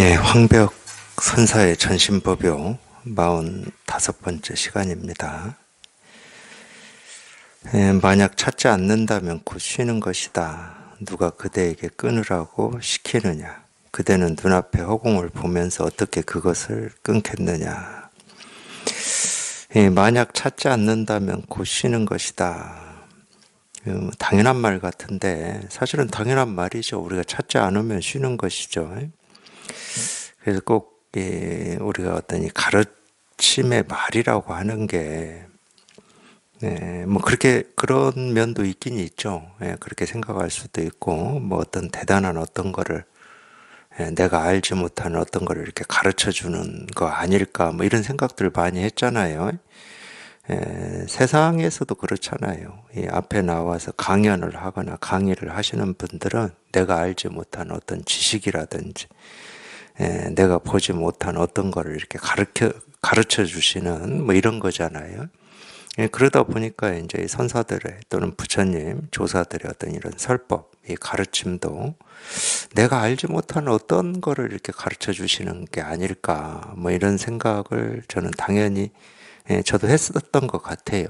예, 황벽 선사의 전신법요 45번째 시간입니다. 만약 찾지 않는다면 곧 쉬는 것이다. 누가 그대에게 끊으라고 시키느냐. 그대는 눈앞의 허공을 보면서 어떻게 그것을 끊겠느냐. 만약 찾지 않는다면 곧 쉬는 것이다. 당연한 말 같은데 사실은 당연한 말이죠. 우리가 찾지 않으면 쉬는 것이죠. 그래서 꼭 우리가 어떤 이 가르침의 말이라고 하는 게 뭐 그렇게 그런 면도 있긴 있죠. 그렇게 생각할 수도 있고 뭐 어떤 대단한 어떤 거를 내가 알지 못하는 어떤 거를 이렇게 가르쳐 주는 거 아닐까 뭐 이런 생각들을 많이 했잖아요. 세상에서도 그렇잖아요. 이 앞에 나와서 강연을 하거나 강의를 하시는 분들은 내가 알지 못한 어떤 지식이라든지 내가 보지 못한 어떤 거를 이렇게 가르쳐 주시는 뭐 이런 거잖아요. 그러다 보니까 이제 선사들의 또는 부처님, 조사들의 어떤 이런 설법, 이 가르침도 내가 알지 못한 어떤 거를 이렇게 가르쳐 주시는 게 아닐까 뭐 이런 생각을 저는 당연히 저도 했었던 것 같아요.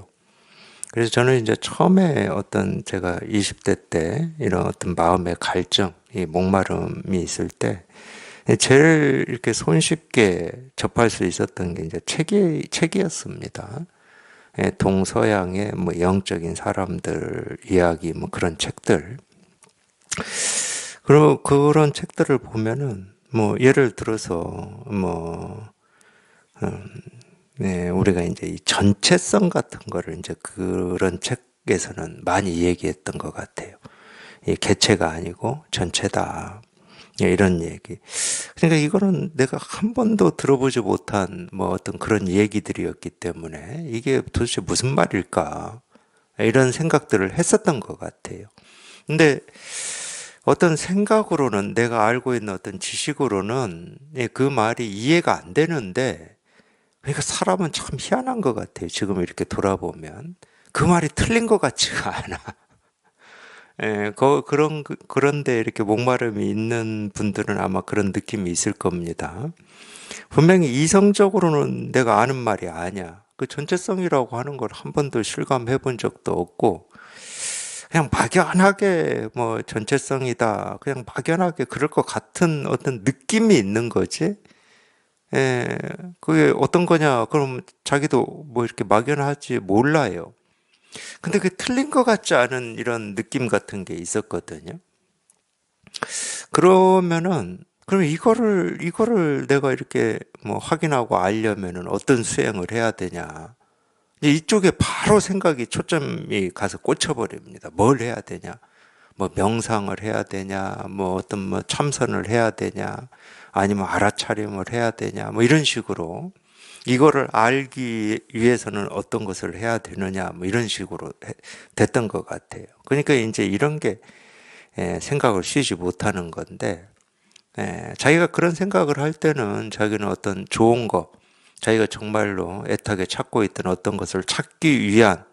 그래서 저는 이제 처음에 어떤 제가 20대 때 이런 어떤 마음의 갈증, 이 목마름이 있을 때 제일 이렇게 손쉽게 접할 수 있었던 게 이제 책이었습니다. 동서양의 뭐 영적인 사람들 이야기 뭐 그런 책들. 그리고 그런 책들을 보면은 뭐 예를 들어서 뭐 우리가 이제 이 전체성 같은 거를 이제 그런 책에서는 많이 얘기했던 것 같아요. 이 개체가 아니고 전체다. 이런 얘기. 그러니까 이거는 내가 한 번도 들어보지 못한 뭐 어떤 그런 얘기들이었기 때문에 이게 도대체 무슨 말일까? 이런 생각들을 했었던 것 같아요. 근데 어떤 생각으로는 내가 알고 있는 어떤 지식으로는 그 말이 이해가 안 되는데 그러니까 사람은 참 희한한 것 같아요. 지금 이렇게 돌아보면 그 말이 틀린 것 같지가 않아. 그런데 이렇게 목마름이 있는 분들은 아마 그런 느낌이 있을 겁니다. 분명히 이성적으로는 내가 아는 말이 아니야. 그 전체성이라고 하는 걸 한 번도 실감해 본 적도 없고, 그냥 막연하게 뭐 전체성이다. 그냥 막연하게 그럴 것 같은 어떤 느낌이 있는 거지. 그게 어떤 거냐? 그럼 자기도 뭐 이렇게 막연하지 몰라요. 근데 그 틀린 것 같지 않은 이런 느낌 같은 게 있었거든요. 그럼 이거를 내가 이렇게 뭐 확인하고 알려면은 어떤 수행을 해야 되냐. 이쪽에 바로 생각이 초점이 가서 꽂혀버립니다. 뭘 해야 되냐. 뭐 명상을 해야 되냐. 뭐 어떤 뭐 참선을 해야 되냐. 아니면 알아차림을 해야 되냐. 뭐 이런 식으로. 이거를 알기 위해서는 어떤 것을 해야 되느냐, 뭐 이런 식으로 됐던 것 같아요. 그러니까 이제 이런 게 생각을 쉬지 못하는 건데, 자기가 그런 생각을 할 때는 자기는 어떤 좋은 거, 자기가 정말로 애타게 찾고 있던 어떤 것을 찾기 위한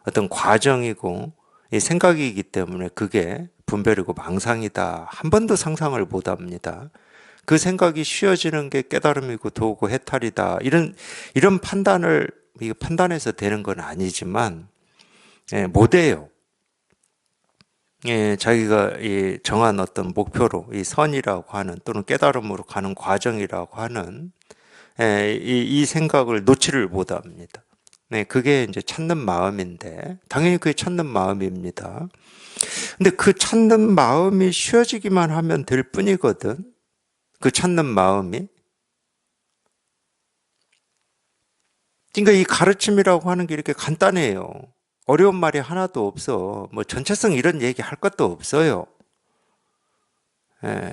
어떤 과정이고, 이 생각이기 때문에 그게 분별이고 망상이다. 한 번도 상상을 못 합니다. 그 생각이 쉬어지는 게 깨달음이고 도고 해탈이다. 이런 판단을, 이게 판단해서 되는 건 아니지만, 못 해요. 자기가 이 정한 어떤 목표로, 이 선이라고 하는 또는 깨달음으로 가는 과정이라고 하는 이 생각을 놓지를 못 합니다. 네, 그게 이제 찾는 마음인데, 당연히 그게 찾는 마음입니다. 근데 그 찾는 마음이 쉬어지기만 하면 될 뿐이거든. 그 찾는 마음이. 그러니까 이 가르침이라고 하는 게 이렇게 간단해요. 어려운 말이 하나도 없어. 뭐 전체성 이런 얘기 할 것도 없어요.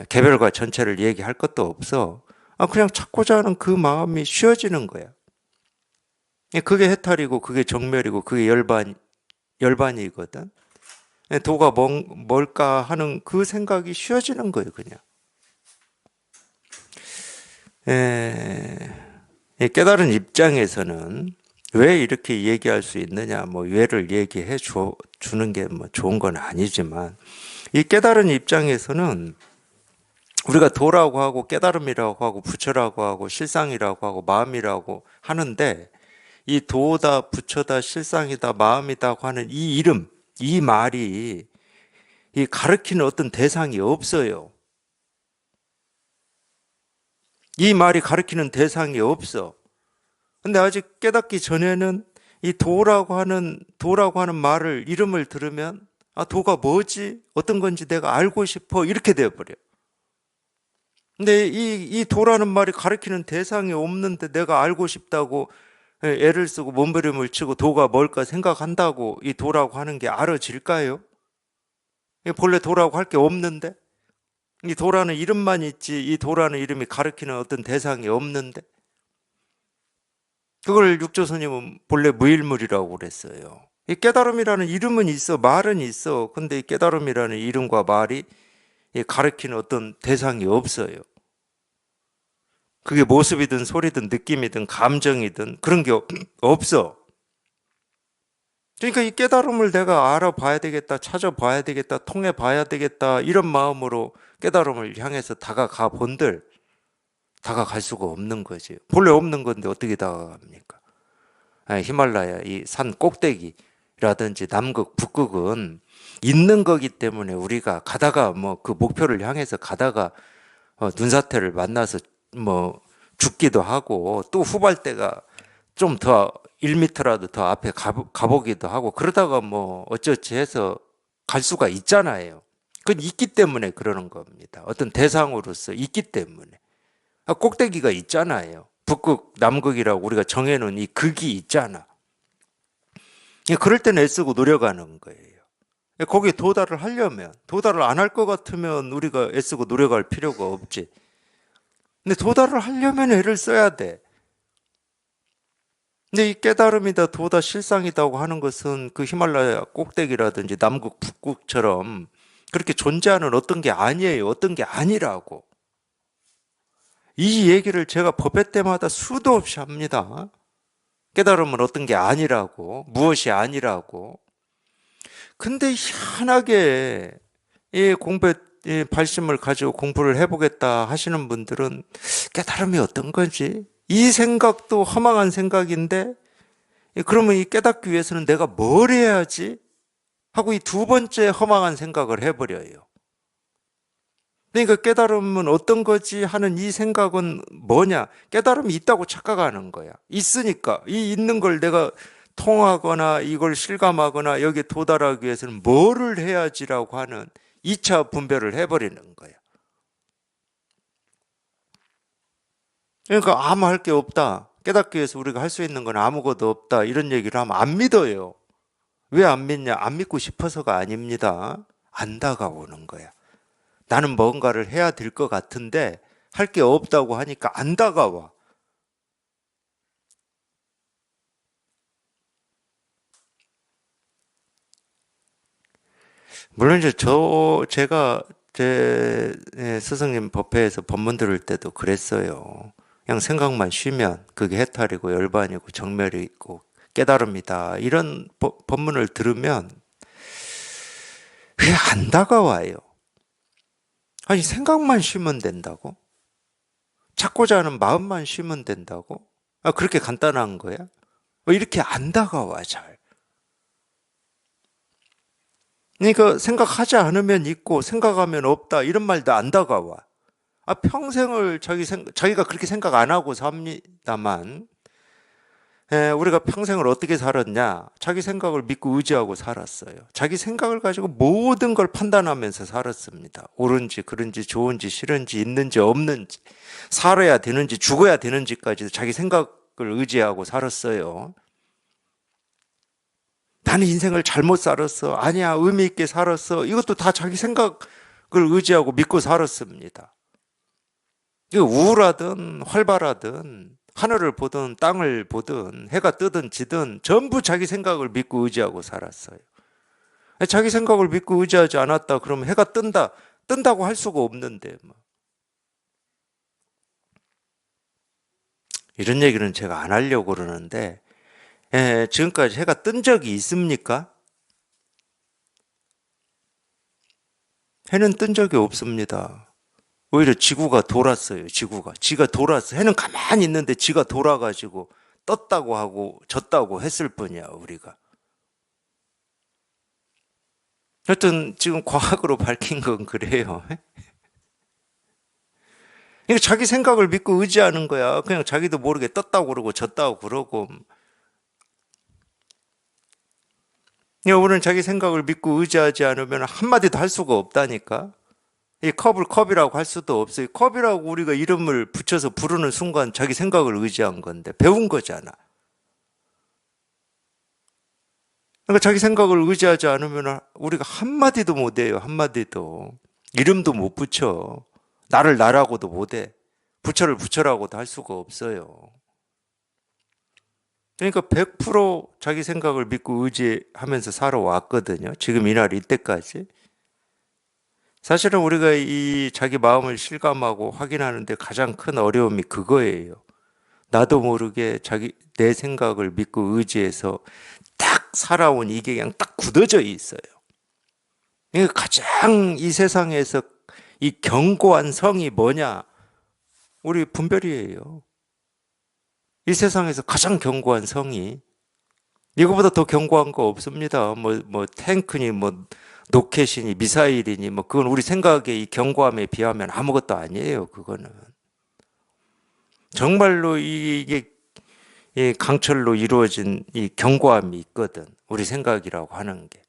개별과 전체를 얘기할 것도 없어. 그냥 찾고자 하는 그 마음이 쉬어지는 거야. 그게 해탈이고, 그게 정멸이고, 그게 열반이거든. 도가 뭘까 하는 그 생각이 쉬어지는 거예요, 그냥. 이 깨달은 입장에서는 왜 이렇게 얘기할 수 있느냐, 뭐, 왜를 얘기해 주는 게 뭐 좋은 건 아니지만, 이 깨달은 입장에서는 우리가 도라고 하고 깨달음이라고 하고 부처라고 하고 실상이라고 하고 마음이라고 하는데, 이 도다, 부처다, 실상이다, 마음이다고 하는 이 이름, 이 말이 이 가르치는 어떤 대상이 없어요. 이 말이 가르치는 대상이 없어. 근데 아직 깨닫기 전에는 이 도라고 하는 말을, 이름을 들으면, 아, 도가 뭐지? 어떤 건지 내가 알고 싶어. 이렇게 되어버려. 근데 이 도라는 말이 가리키는 대상이 없는데 내가 알고 싶다고 애를 쓰고 몸부림을 치고 도가 뭘까 생각한다고 이 도라고 하는 게 알아질까요? 본래 도라고 할 게 없는데? 이 도라는 이름만 있지, 이 도라는 이름이 가리키는 어떤 대상이 없는데? 그걸 육조스님은 본래 무일물이라고 그랬어요. 이 깨달음이라는 이름은 있어, 말은 있어. 근데 이 깨달음이라는 이름과 말이 가리키는 어떤 대상이 없어요. 그게 모습이든 소리든 느낌이든 감정이든 그런 게 없어. 그러니까 이 깨달음을 내가 알아봐야 되겠다, 찾아봐야 되겠다, 통해봐야 되겠다, 이런 마음으로 깨달음을 향해서 다가가 본들 다가갈 수가 없는 거지. 본래 없는 건데 어떻게 다가갑니까? 히말라야 이 산 꼭대기라든지 남극, 북극은 있는 거기 때문에 우리가 가다가 뭐 그 목표를 향해서 가다가 눈사태를 만나서 뭐 죽기도 하고 또 후발대가 좀 더 1m라도 더 앞에 가보기도 하고 그러다가 뭐 어쩌지 해서 갈 수가 있잖아요. 그건 있기 때문에 그러는 겁니다. 어떤 대상으로서 있기 때문에. 꼭대기가 있잖아요. 북극, 남극이라고 우리가 정해놓은 이 극이 있잖아. 그럴 때는 애쓰고 노력하는 거예요. 거기에 도달을 하려면, 도달을 안 할 것 같으면 우리가 애쓰고 노력할 필요가 없지. 근데 도달을 하려면 애를 써야 돼. 근데 이 깨달음이다, 도다, 실상이다고 하는 것은 그 히말라야 꼭대기라든지 남극, 북극처럼 그렇게 존재하는 어떤 게 아니에요. 어떤 게 아니라고. 이 얘기를 제가 법회 때마다 수도 없이 합니다. 깨달음은 어떤 게 아니라고, 무엇이 아니라고. 근데 희한하게 이 공부에 발심을 가지고 공부를 해보겠다 하시는 분들은 깨달음이 어떤 건지, 이 생각도 허망한 생각인데, 그러면 이 깨닫기 위해서는 내가 뭘 해야지? 하고 이 두 번째 허망한 생각을 해버려요. 그러니까 깨달음은 어떤 거지 하는 이 생각은 뭐냐? 깨달음이 있다고 착각하는 거야. 있으니까. 이 있는 걸 내가 통하거나 이걸 실감하거나 여기에 도달하기 위해서는 뭐를 해야지라고 하는 2차 분별을 해버리는 거야. 그러니까 아무 할 게 없다. 깨닫기 위해서 우리가 할 수 있는 건 아무것도 없다. 이런 얘기를 하면 안 믿어요. 왜 안 믿냐? 안 믿고 싶어서가 아닙니다. 안 다가오는 거야. 나는 뭔가를 해야 될 것 같은데 할 게 없다고 하니까 안 다가와. 물론 이제 제가 제 스승님 법회에서 법문 들을 때도 그랬어요. 그냥 생각만 쉬면 그게 해탈이고 열반이고 정멸이 있고 깨달음이다. 이런 법문을 들으면 왜 안 다가와요? 아니, 생각만 쉬면 된다고? 찾고자 하는 마음만 쉬면 된다고? 아, 그렇게 간단한 거야? 왜 이렇게 안 다가와, 잘? 그러니까 생각하지 않으면 있고 생각하면 없다 이런 말도 안 다가와. 아, 평생을 자기가 그렇게 생각 안 하고 삽니다만, 우리가 평생을 어떻게 살았냐? 자기 생각을 믿고 의지하고 살았어요. 자기 생각을 가지고 모든 걸 판단하면서 살았습니다. 옳은지, 그른지, 좋은지, 싫은지, 있는지, 없는지, 살아야 되는지, 죽어야 되는지까지도 자기 생각을 의지하고 살았어요. 나는 인생을 잘못 살았어. 아니야, 의미 있게 살았어. 이것도 다 자기 생각을 의지하고 믿고 살았습니다. 우울하든 활발하든 하늘을 보든 땅을 보든 해가 뜨든 지든 전부 자기 생각을 믿고 의지하고 살았어요. 자기 생각을 믿고 의지하지 않았다 그러면 해가 뜬다고 할 수가 없는데 뭐. 이런 얘기는 제가 안 하려고 그러는데, 지금까지 해가 뜬 적이 있습니까? 해는 뜬 적이 없습니다. 오히려 지구가 돌았어요. 지가 돌았어. 해는 가만히 있는데 지가 돌아가지고 떴다고 하고 졌다고 했을 뿐이야, 우리가. 하여튼 지금 과학으로 밝힌 건 그래요. 그러니까 자기 생각을 믿고 의지하는 거야. 그냥 자기도 모르게 떴다고 그러고 졌다고 그러고. 우리는 자기 생각을 믿고 의지하지 않으면 한마디도 할 수가 없다니까. 이 컵을 컵이라고 할 수도 없어요. 컵이라고 우리가 이름을 붙여서 부르는 순간 자기 생각을 의지한 건데 배운 거잖아. 그러니까 자기 생각을 의지하지 않으면 우리가 한마디도 못해요. 한마디도. 이름도 못 붙여. 나를 나라고도 못해. 부처를 부처라고도 할 수가 없어요. 그러니까 100% 자기 생각을 믿고 의지하면서 살아왔거든요. 지금 이날 이때까지. 사실은 우리가 이 자기 마음을 실감하고 확인하는데 가장 큰 어려움이 그거예요. 나도 모르게 내 생각을 믿고 의지해서 딱 살아온 이게 그냥 딱 굳어져 있어요. 그러니까 가장 이 세상에서 이 견고한 성이 뭐냐? 우리 분별이에요. 이 세상에서 가장 견고한 성이 이거보다 더 견고한 거 없습니다. 뭐 탱크니 뭐 로켓이니 미사일이니 뭐 그건 우리 생각의 이 견고함에 비하면 아무것도 아니에요. 그거는 정말로 이게 강철로 이루어진 이 견고함이 있거든. 우리 생각이라고 하는 게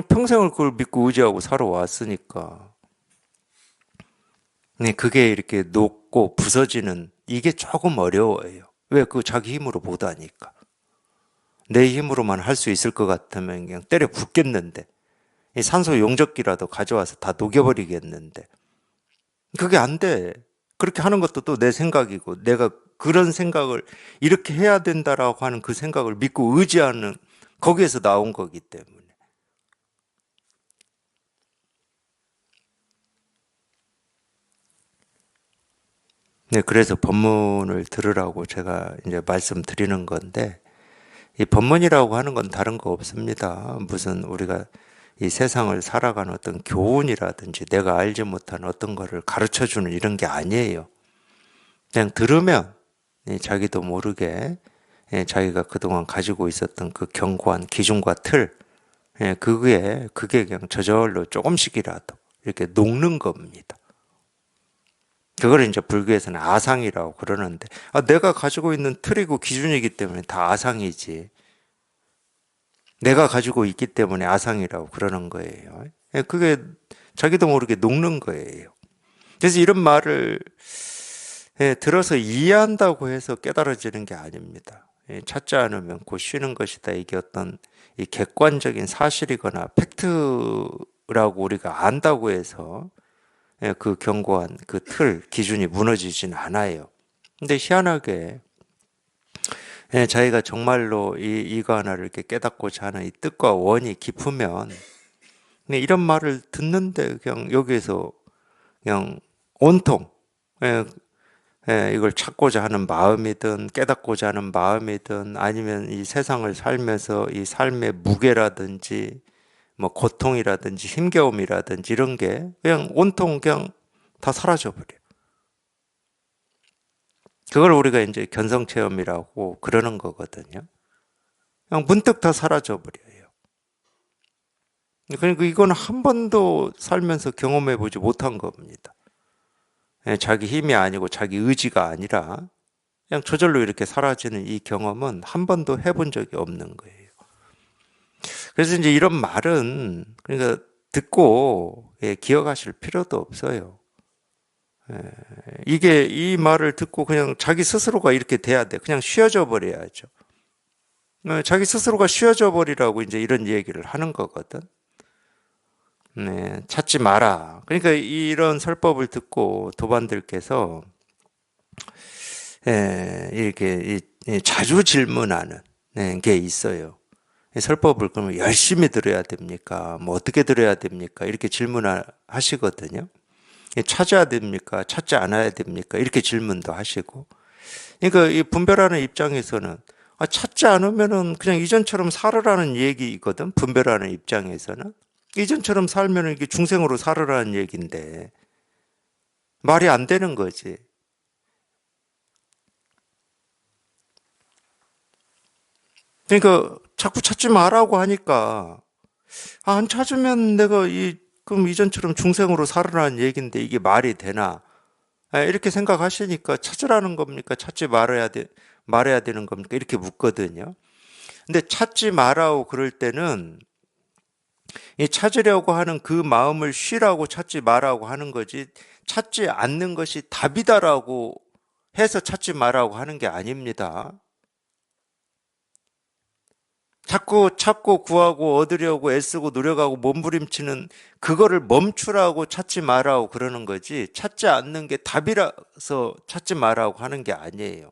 평생을 그걸 믿고 의지하고 살아왔으니까. 네, 그게 이렇게 녹고 부서지는 이게 조금 어려워요. 왜? 그 자기 힘으로 못 하니까. 내 힘으로만 할 수 있을 것 같으면 그냥 때려 붓겠는데 이 산소 용접기라도 가져와서 다 녹여버리겠는데 그게 안 돼. 그렇게 하는 것도 또 내 생각이고 내가 그런 생각을 이렇게 해야 된다라고 하는 그 생각을 믿고 의지하는 거기에서 나온 거기 때문에. 네, 그래서 법문을 들으라고 제가 이제 말씀드리는 건데 이 법문이라고 하는 건 다른 거 없습니다. 무슨 우리가 이 세상을 살아가는 어떤 교훈이라든지 내가 알지 못한 어떤 거를 가르쳐 주는 이런 게 아니에요. 그냥 들으면 자기도 모르게 자기가 그동안 가지고 있었던 그 견고한 기준과 틀, 그게 그냥 저절로 조금씩이라도 이렇게 녹는 겁니다. 그걸 이제 불교에서는 아상이라고 그러는데, 내가 가지고 있는 틀이고 기준이기 때문에 다 아상이지. 내가 가지고 있기 때문에 아상이라고 그러는 거예요. 그게 자기도 모르게 녹는 거예요. 그래서 이런 말을 들어서 이해한다고 해서 깨달아지는 게 아닙니다. 찾지 않으면 곧 쉬는 것이다. 이게 어떤 이 객관적인 사실이거나 팩트라고 우리가 안다고 해서 그 견고한 그 틀, 기준이 무너지진 않아요. 근데 희한하게 자기가 정말로 이거 하나를 이렇게 깨닫고자 하는 이 뜻과 원이 깊으면 이런 말을 듣는데 그냥 여기에서 그냥 온통 이걸 찾고자 하는 마음이든 깨닫고자 하는 마음이든 아니면 이 세상을 살면서 이 삶의 무게라든지 뭐 고통이라든지 힘겨움이라든지 이런 게 그냥 온통 그냥 다 사라져 버려. 그걸 우리가 이제 견성 체험이라고 그러는 거거든요. 그냥 문득 다 사라져 버려요. 그러니까 이건 한 번도 살면서 경험해 보지 못한 겁니다. 자기 힘이 아니고 자기 의지가 아니라 그냥 저절로 이렇게 사라지는 이 경험은 한 번도 해본 적이 없는 거예요. 그래서 이제 이런 말은 그러니까 듣고 기억하실 필요도 없어요. 이게 이 말을 듣고 그냥 자기 스스로가 이렇게 돼야 돼. 그냥 쉬어져 버려야죠. 자기 스스로가 쉬어져 버리라고 이제 이런 얘기를 하는 거거든. 네, 찾지 마라. 그러니까 이런 설법을 듣고 도반들께서 이렇게 자주 질문하는 게 있어요. 설법을 그러면 열심히 들어야 됩니까? 뭐 어떻게 들어야 됩니까? 이렇게 질문하시거든요. 찾아야 됩니까? 찾지 않아야 됩니까? 이렇게 질문도 하시고. 그러니까 이 분별하는 입장에서는 찾지 않으면은 그냥 이전처럼 살으라는 얘기거든. 분별하는 입장에서는 이전처럼 살면은 이게 중생으로 살으라는 얘기인데 말이 안 되는 거지. 그러니까 자꾸 찾지 말라고 하니까 안 찾으면 내가 그럼 이전처럼 중생으로 살으라는 얘기인데 이게 말이 되나? 이렇게 생각하시니까 찾으라는 겁니까? 찾지 말아야 되는 겁니까? 이렇게 묻거든요. 근데 찾지 말라고 그럴 때는 이 찾으려고 하는 그 마음을 쉬라고 찾지 말라고 하는 거지, 찾지 않는 것이 답이다라고 해서 찾지 말라고 하는 게 아닙니다. 자꾸 찾고 구하고 얻으려고 애쓰고 노력하고 몸부림치는 그거를 멈추라고 찾지 말라고 그러는 거지, 찾지 않는 게 답이라서 찾지 말라고 하는 게 아니에요.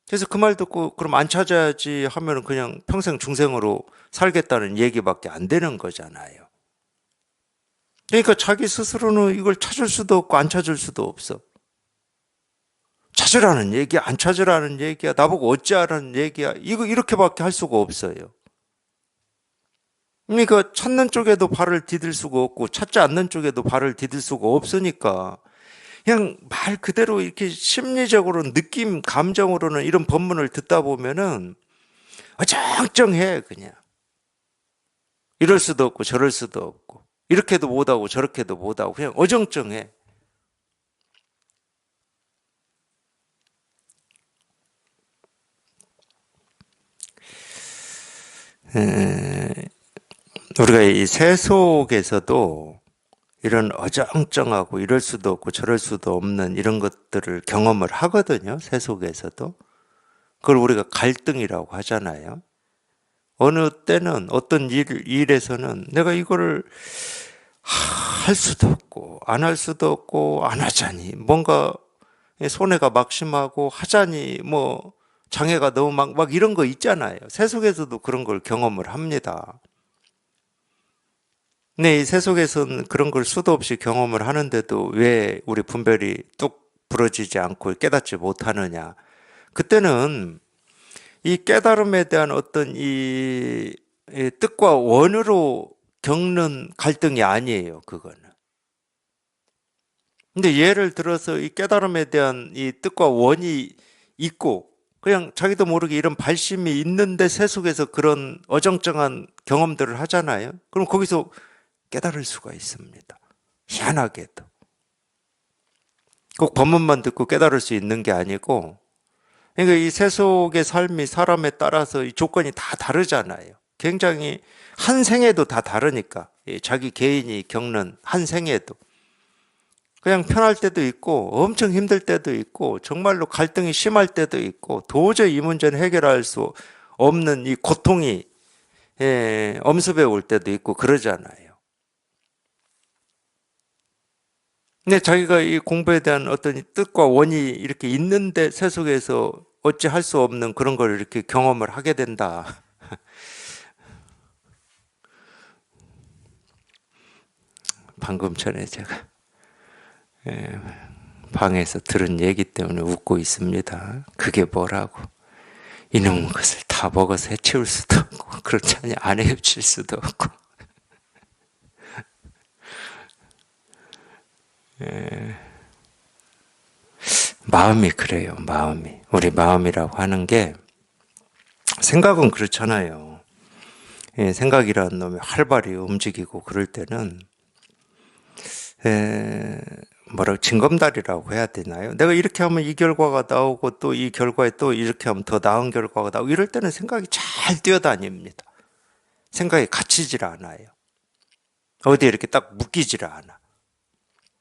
그래서 그 말 듣고 그럼 안 찾아야지 하면 그냥 평생 중생으로 살겠다는 얘기밖에 안 되는 거잖아요. 그러니까 자기 스스로는 이걸 찾을 수도 없고 안 찾을 수도 없어. 찾으라는 얘기야, 안 찾으라는 얘기야, 나보고 어찌하라는 얘기야, 이거 이렇게밖에 할 수가 없어요. 그러니까 찾는 쪽에도 발을 디딜 수가 없고 찾지 않는 쪽에도 발을 디딜 수가 없으니까 그냥 말 그대로 이렇게 심리적으로 느낌, 감정으로는 이런 법문을 듣다 보면은 어정쩡해 그냥. 이럴 수도 없고 저럴 수도 없고 이렇게도 못하고 저렇게도 못하고 그냥 어정쩡해. 우리가 이 세속에서도 이런 어정쩡하고 이럴 수도 없고 저럴 수도 없는 이런 것들을 경험을 하거든요. 세속에서도. 그걸 우리가 갈등이라고 하잖아요. 어느 때는 어떤 일에서는 내가 이거를 할 수도 없고 안 할 수도 없고 안 하자니 뭔가 손해가 막심하고 하자니 뭐 장애가 너무 막 이런 거 있잖아요. 세속에서도 그런 걸 경험을 합니다. 근데 이 세속에서는 그런 걸 수도 없이 경험을 하는데도 왜 우리 분별이 뚝 부러지지 않고 깨닫지 못하느냐. 그때는 이 깨달음에 대한 어떤 이 뜻과 원으로 겪는 갈등이 아니에요, 그거는. 근데 예를 들어서 이 깨달음에 대한 이 뜻과 원이 있고 그냥 자기도 모르게 이런 발심이 있는데 세속에서 그런 어정쩡한 경험들을 하잖아요. 그럼 거기서 깨달을 수가 있습니다. 희한하게도. 꼭 법문만 듣고 깨달을 수 있는 게 아니고, 그러니까 이 세속의 삶이 사람에 따라서 이 조건이 다 다르잖아요. 굉장히 한 생에도 다 다르니까. 자기 개인이 겪는 한 생에도. 그냥 편할 때도 있고, 엄청 힘들 때도 있고, 정말로 갈등이 심할 때도 있고, 도저히 이 문제는 해결할 수 없는 이 고통이 엄습해 올 때도 있고, 그러잖아요. 근데 자기가 이 공부에 대한 어떤 뜻과 원이 이렇게 있는데 세속에서 어찌 할 수 없는 그런 걸 이렇게 경험을 하게 된다. 방금 전에 제가 방에서 들은 얘기 때문에 웃고 있습니다. 그게 뭐라고? 이놈 것을 다 먹어서 해치울 수도 없고 그렇지 않니 안 해칠 수도 없고 마음이 그래요. 마음이 우리 마음이라고 하는 게 생각은 그렇잖아요. 생각이라는 놈이 활발히 움직이고 그럴 때는 뭐라고 징검다리라고 해야 되나요? 내가 이렇게 하면 이 결과가 나오고 또 이 결과에 또 이렇게 하면 더 나은 결과가 나오고 이럴 때는 생각이 잘 뛰어다닙니다. 생각이 갇히질 않아요. 어디에 이렇게 딱 묶이질 않아.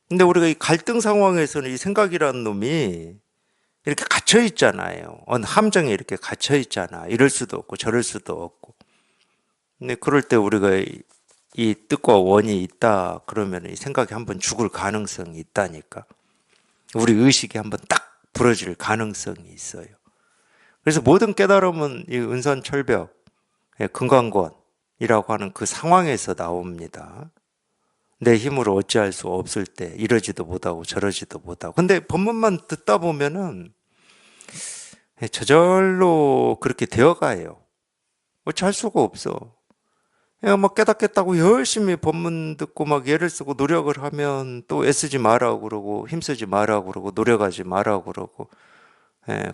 근데 우리가 이 갈등 상황에서는 이 생각이라는 놈이 이렇게 갇혀 있잖아요. 어느 함정에 이렇게 갇혀 있잖아. 이럴 수도 없고 저럴 수도 없고. 근데 그럴 때 우리가 이 뜻과 원이 있다 그러면 이 생각이 한번 죽을 가능성이 있다니까. 우리 의식이 한번 딱 부러질 가능성이 있어요. 그래서 모든 깨달음은 이 은선철벽, 금강권이라고 하는 그 상황에서 나옵니다. 내 힘으로 어찌할 수 없을 때 이러지도 못하고 저러지도 못하고. 근데 법문만 듣다 보면은 저절로 그렇게 되어가요. 어찌할 수가 없어. 막 깨닫겠다고 열심히 법문 듣고 막 예를 쓰고 노력을 하면 또 애쓰지 마라고 그러고 힘쓰지 마라고 그러고 노력하지 마라고 그러고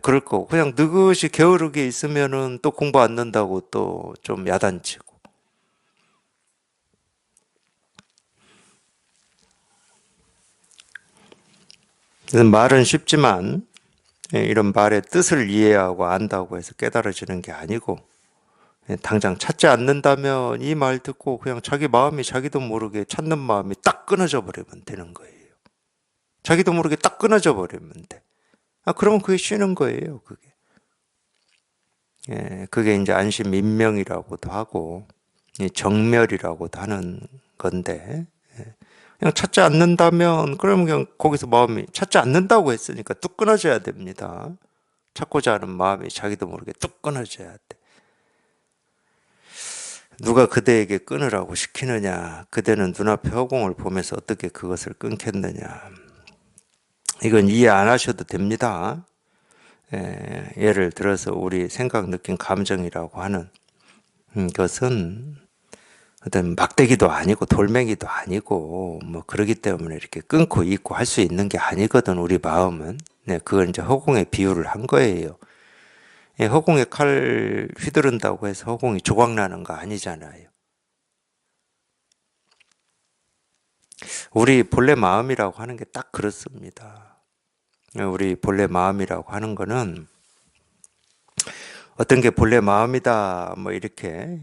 그럴 거고 그냥 느긋이 게으르게 있으면은 또 공부 안 는다고 또 좀 야단치고. 말은 쉽지만 이런 말의 뜻을 이해하고 안다고 해서 깨달아지는 게 아니고 당장 찾지 않는다면 이 말 듣고 그냥 자기 마음이 자기도 모르게 찾는 마음이 딱 끊어져 버리면 되는 거예요. 자기도 모르게 딱 끊어져 버리면 돼. 그러면 그게 쉬는 거예요, 그게. 그게 이제 안심인명이라고도 하고, 정멸이라고도 하는 건데, 그냥 찾지 않는다면, 그러면 그냥 거기서 마음이 찾지 않는다고 했으니까 뚝 끊어져야 됩니다. 찾고자 하는 마음이 자기도 모르게 뚝 끊어져야 돼. 누가 그대에게 끊으라고 시키느냐, 그대는 눈앞의 허공을 보면서 어떻게 그것을 끊겠느냐. 이건 이해 안 하셔도 됩니다. 예를 들어서 우리 생각, 느낌, 감정이라고 하는 것은 어떤 막대기도 아니고 돌멩이도 아니고 뭐 그러기 때문에 이렇게 끊고 잊고 할 수 있는 게 아니거든 우리 마음은. 그걸 이제 허공에 비유를 한 거예요. 허공에 칼 휘두른다고 해서 허공이 조각나는 거 아니잖아요. 우리 본래 마음이라고 하는 게 딱 그렇습니다. 우리 본래 마음이라고 하는 거는 어떤 게 본래 마음이다 뭐 이렇게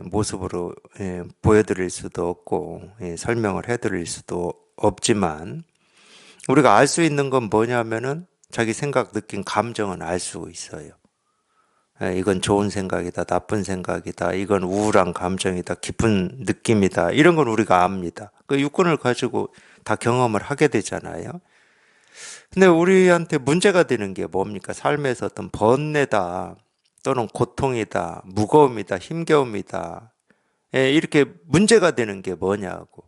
모습으로 보여드릴 수도 없고 설명을 해드릴 수도 없지만 우리가 알 수 있는 건 뭐냐면은 자기 생각, 느낌, 감정은 알 수 있어요. 이건 좋은 생각이다, 나쁜 생각이다, 이건 우울한 감정이다, 깊은 느낌이다, 이런 건 우리가 압니다. 그 육군을 가지고 다 경험을 하게 되잖아요. 근데 우리한테 문제가 되는 게 뭡니까? 삶에서 어떤 번뇌다, 또는 고통이다, 무거움이다, 힘겨움이다, 이렇게 문제가 되는 게 뭐냐고.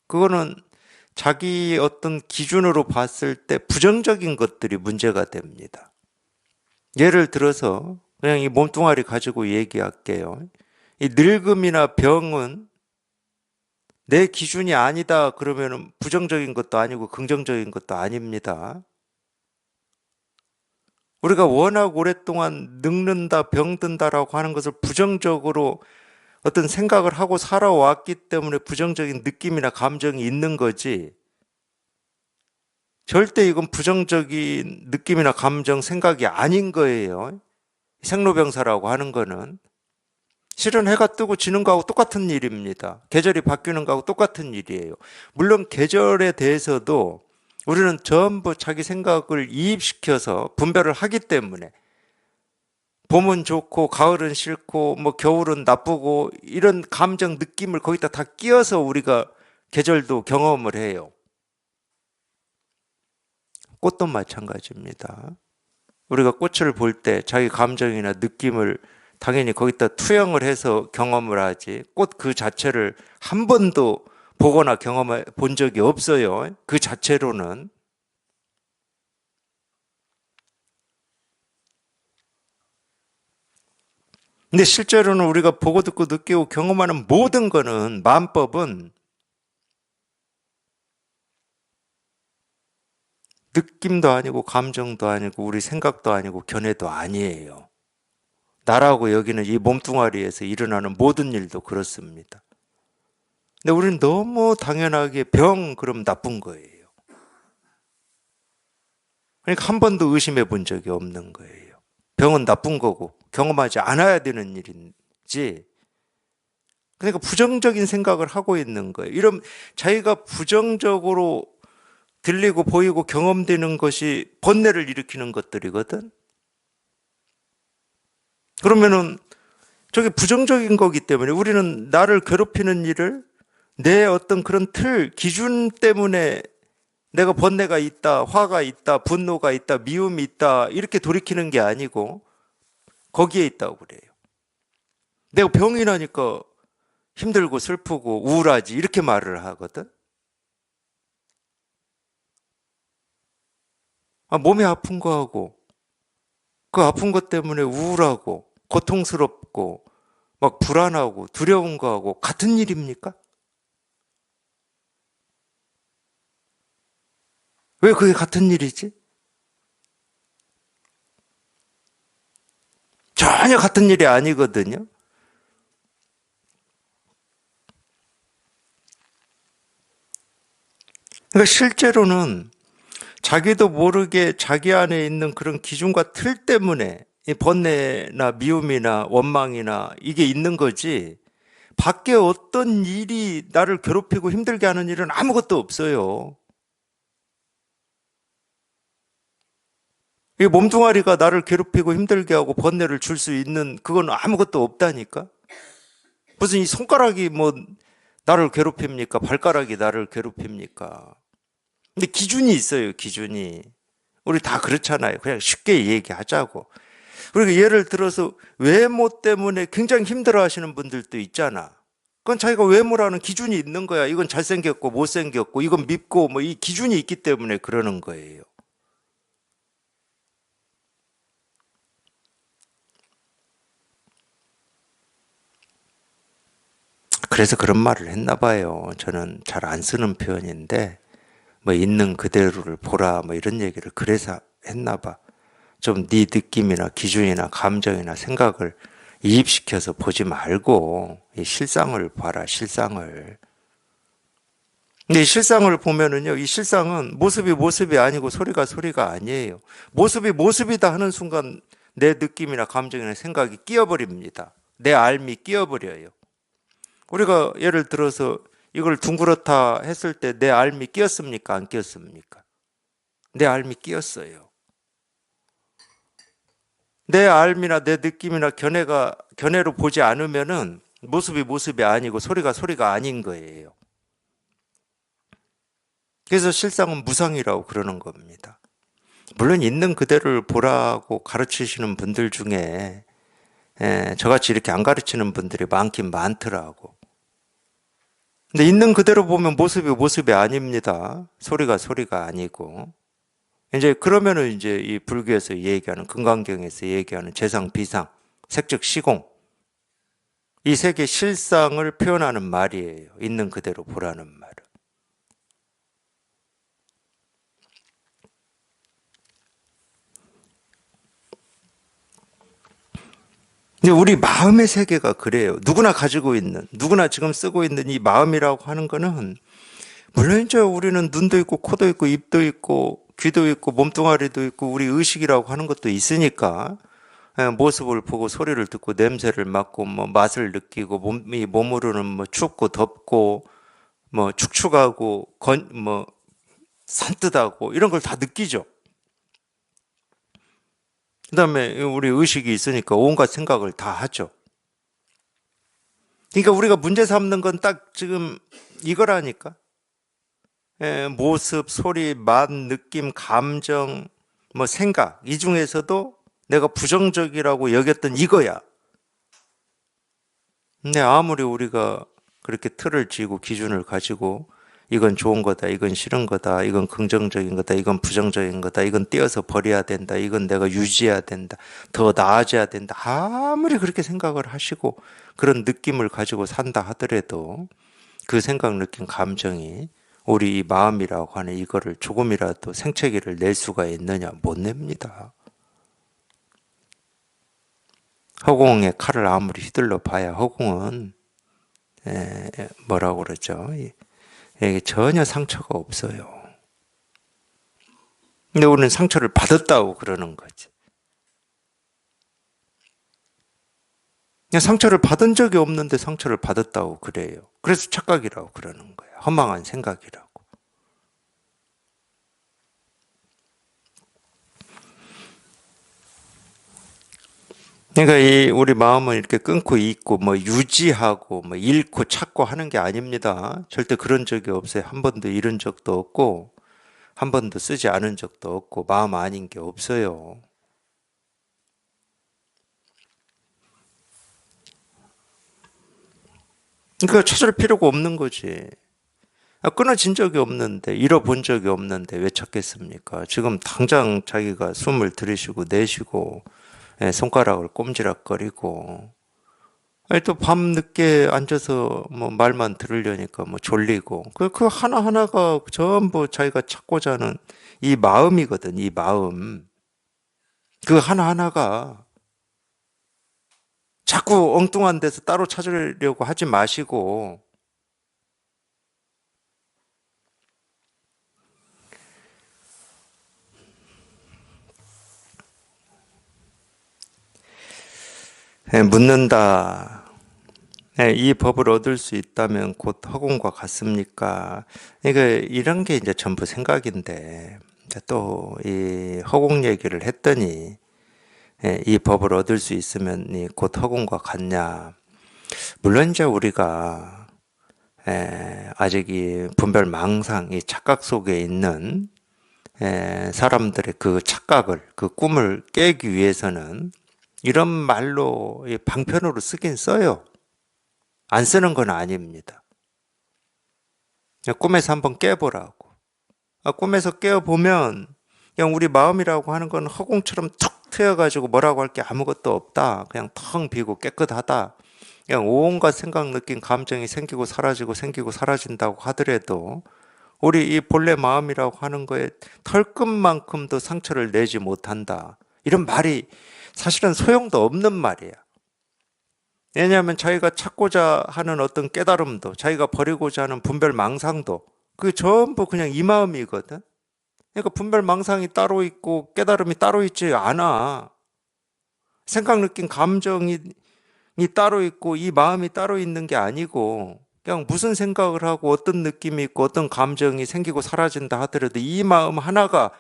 그거는 자기 어떤 기준으로 봤을 때 부정적인 것들이 문제가 됩니다. 예를 들어서 그냥 이 몸뚱아리 가지고 얘기할게요. 이 늙음이나 병은 내 기준이 아니다 그러면 부정적인 것도 아니고 긍정적인 것도 아닙니다. 우리가 워낙 오랫동안 늙는다, 병든다라고 하는 것을 부정적으로 어떤 생각을 하고 살아왔기 때문에 부정적인 느낌이나 감정이 있는 거지. 절대 이건 부정적인 느낌이나 감정, 생각이 아닌 거예요. 생로병사라고 하는 거는. 실은 해가 뜨고 지는 거하고 똑같은 일입니다. 계절이 바뀌는 거하고 똑같은 일이에요. 물론 계절에 대해서도 우리는 전부 자기 생각을 이입시켜서 분별을 하기 때문에 봄은 좋고 가을은 싫고 뭐 겨울은 나쁘고 이런 감정 느낌을 거기다 다 끼워서 우리가 계절도 경험을 해요. 꽃도 마찬가지입니다. 우리가 꽃을 볼 때 자기 감정이나 느낌을 당연히 거기다 투영을 해서 경험을 하지 꽃 그 자체를 한 번도 보거나 경험해 본 적이 없어요. 그 자체로는. 근데 실제로는 우리가 보고 듣고 느끼고 경험하는 모든 거는 마음법은 느낌도 아니고 감정도 아니고 우리 생각도 아니고 견해도 아니에요. 나라고 여기는 이 몸뚱아리에서 일어나는 모든 일도 그렇습니다. 근데 우리는 너무 당연하게 병 그럼 나쁜 거예요. 그러니까 한 번도 의심해 본 적이 없는 거예요. 병은 나쁜 거고 경험하지 않아야 되는 일인지 그러니까 부정적인 생각을 하고 있는 거예요. 이런 자기가 부정적으로 들리고 보이고 경험되는 것이 번뇌를 일으키는 것들이거든. 그러면은 저게 부정적인 거기 때문에 우리는 나를 괴롭히는 일을 내 어떤 그런 틀, 기준 때문에 내가 번뇌가 있다, 화가 있다, 분노가 있다, 미움이 있다 이렇게 돌이키는 게 아니고 거기에 있다고 그래요. 내가 병이 나니까 힘들고 슬프고 우울하지 이렇게 말을 하거든. 몸이 아픈 거하고 그 아픈 것 때문에 우울하고 고통스럽고 막 불안하고 두려운 거하고 같은 일입니까? 왜 그게 같은 일이지? 전혀 같은 일이 아니거든요. 그러니까 실제로는 자기도 모르게 자기 안에 있는 그런 기준과 틀 때문에 이 번뇌나 미움이나 원망이나 이게 있는 거지, 밖에 어떤 일이 나를 괴롭히고 힘들게 하는 일은 아무것도 없어요. 이 몸뚱아리가 나를 괴롭히고 힘들게 하고 번뇌를 줄 수 있는 그건 아무것도 없다니까? 무슨 이 손가락이 뭐 나를 괴롭힙니까? 발가락이 나를 괴롭힙니까? 근데 기준이 있어요, 기준이. 우리 다 그렇잖아요. 그냥 쉽게 얘기하자고. 그리고 예를 들어서 외모 때문에 굉장히 힘들어 하시는 분들도 있잖아. 그건 자기가 외모라는 기준이 있는 거야. 이건 잘생겼고 못생겼고 이건 밉고 뭐 이 기준이 있기 때문에 그러는 거예요. 그래서 그런 말을 했나 봐요. 저는 잘 안 쓰는 표현인데 뭐 있는 그대로를 보라 뭐 이런 얘기를 그래서 했나 봐. 좀 네 느낌이나 기준이나 감정이나 생각을 이입시켜서 보지 말고 이 실상을 봐라, 실상을. 근데 이 실상을 보면은요, 이 실상은 모습이 모습이 아니고 소리가 소리가 아니에요. 모습이 모습이다 하는 순간 내 느낌이나 감정이나 생각이 끼어버립니다. 내 알미 끼어버려요. 우리가 예를 들어서 이걸 둥그렇다 했을 때 내 알미 끼었습니까? 안 끼었습니까? 내 알미 끼었어요. 내 알미나 내 느낌이나 견해로 보지 않으면은 모습이 모습이 아니고 소리가 소리가 아닌 거예요. 그래서 실상은 무상이라고 그러는 겁니다. 물론 있는 그대로를 보라고 가르치시는 분들 중에 저같이 이렇게 안 가르치는 분들이 많긴 많더라고. 근데 있는 그대로 보면 모습이 모습이 아닙니다. 소리가 소리가 아니고. 이제 그러면은 이제 이 불교에서 얘기하는 금강경에서 얘기하는 재상, 비상, 색즉, 시공 이 세 개 실상을 표현하는 말이에요. 있는 그대로 보라는 말은. 근데 우리 마음의 세계가 그래요. 누구나 가지고 있는, 누구나 지금 쓰고 있는 이 마음이라고 하는 거는 물론 이제 우리는 눈도 있고 코도 있고 입도 있고 귀도 있고 몸뚱아리도 있고 우리 의식이라고 하는 것도 있으니까 모습을 보고 소리를 듣고 냄새를 맡고 뭐 맛을 느끼고 몸이 몸으로는 뭐 춥고 덥고 뭐 축축하고 뭐 산뜻하고 이런 걸 다 느끼죠. 그다음에 우리 의식이 있으니까 온갖 생각을 다 하죠. 그러니까 우리가 문제 삼는 건 딱 지금 이거라니까. 모습, 소리, 맛, 느낌, 감정, 뭐 생각 이 중에서도 내가 부정적이라고 여겼던 이거야. 근데 아무리 우리가 그렇게 틀을 쥐고 기준을 가지고 이건 좋은 거다, 이건 싫은 거다, 이건 긍정적인 거다, 이건 부정적인 거다, 이건 떼어서 버려야 된다, 이건 내가 유지해야 된다, 더 나아져야 된다. 아무리 그렇게 생각을 하시고 그런 느낌을 가지고 산다 하더라도 그 생각, 느낌, 감정이 우리 이 마음이라고 하는 이거를 조금이라도 생채기를 낼 수가 있느냐? 못 냅니다. 허공에 칼을 아무리 휘둘러 봐야 허공은 뭐라고 그러죠? 이게 전혀 상처가 없어요. 근데 우리는 상처를 받았다고 그러는 거지. 그냥 상처를 받은 적이 없는데 상처를 받았다고 그래요. 그래서 착각이라고 그러는 거예요. 허망한 생각이라고. 그러니까 이 우리 마음은 이렇게 끊고 잊고 뭐 유지하고 뭐 잃고 찾고 하는 게 아닙니다. 절대 그런 적이 없어요. 한 번도 잃은 적도 없고 한 번도 쓰지 않은 적도 없고 마음 아닌 게 없어요. 그러니까 찾을 필요가 없는 거지. 끊어진 적이 없는데 잃어본 적이 없는데 왜 찾겠습니까? 지금 당장 자기가 숨을 들이쉬고 내쉬고 손가락을 꼼지락거리고 아니, 또 밤 늦게 앉아서 뭐 말만 들으려니까 뭐 졸리고. 그 하나하나가 전부 자기가 찾고자 하는 이 마음이거든, 이 마음. 그 하나하나가 자꾸 엉뚱한 데서 따로 찾으려고 하지 마시고, 묻는다. 이 법을 얻을 수 있다면 곧 허공과 같습니까? 이런 게 이제 전부 생각인데, 또 이 허공 얘기를 했더니, 이 법을 얻을 수 있으면 곧 허공과 같냐? 물론 이제 우리가 아직 이 분별 망상, 이 착각 속에 있는 사람들의 그 착각을, 그 꿈을 깨기 위해서는 이런 말로 방편으로 쓰긴 써요. 안 쓰는 건 아닙니다. 꿈에서 한번 깨보라고. 꿈에서 깨어보면 그냥 우리 마음이라고 하는 건 허공처럼 툭 트여가지고 뭐라고 할 게 아무것도 없다. 그냥 텅 비고 깨끗하다. 그냥 온갖 생각, 느낌, 감정이 생기고 사라지고 생기고 사라진다고 하더라도 우리 이 본래 마음이라고 하는 거에 털끝만큼도 상처를 내지 못한다. 이런 말이 사실은 소용도 없는 말이야. 왜냐하면 자기가 찾고자 하는 어떤 깨달음도, 자기가 버리고자 하는 분별 망상도 그게 전부 그냥 이 마음이거든. 그러니까 분별 망상이 따로 있고 깨달음이 따로 있지 않아. 생각, 느낌, 감정이 따로 있고 이 마음이 따로 있는 게 아니고 그냥 무슨 생각을 하고 어떤 느낌이 있고 어떤 감정이 생기고 사라진다 하더라도 이 마음 하나가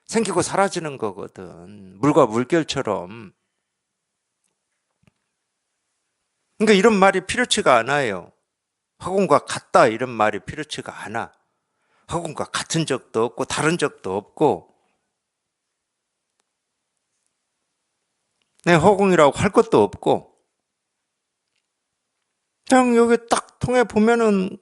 생기고 사라지는 거거든. 물과 물결처럼. 그러니까 이런 말이 필요치가 않아요. 허공과 같다 이런 말이 필요치가 않아. 허공과 같은 적도 없고 다른 적도 없고 내 허공이라고 할 것도 없고 그냥 여기 딱 통해 보면은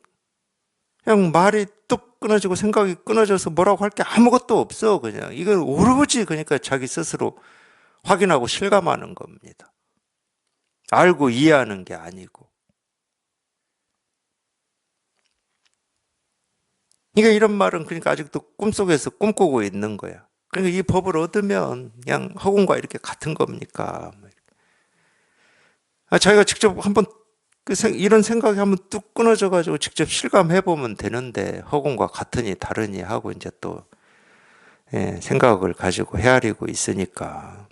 그냥 말이 뚝 끊어지고 생각이 끊어져서 뭐라고 할 게 아무것도 없어. 그냥 이걸 오로지 그러니까 자기 스스로 확인하고 실감하는 겁니다. 알고 이해하는 게 아니고. 그러니까 이런 말은 그러니까 아직도 꿈속에서 꿈꾸고 있는 거야. 그러니까 이 법을 얻으면 그냥 허공과 이렇게 같은 겁니까? 자기가 직접 한번 이런 생각이 한번 뚝 끊어져가지고 직접 실감해보면 되는데 허공과 같으니 다르니 하고 이제 또 생각을 가지고 헤아리고 있으니까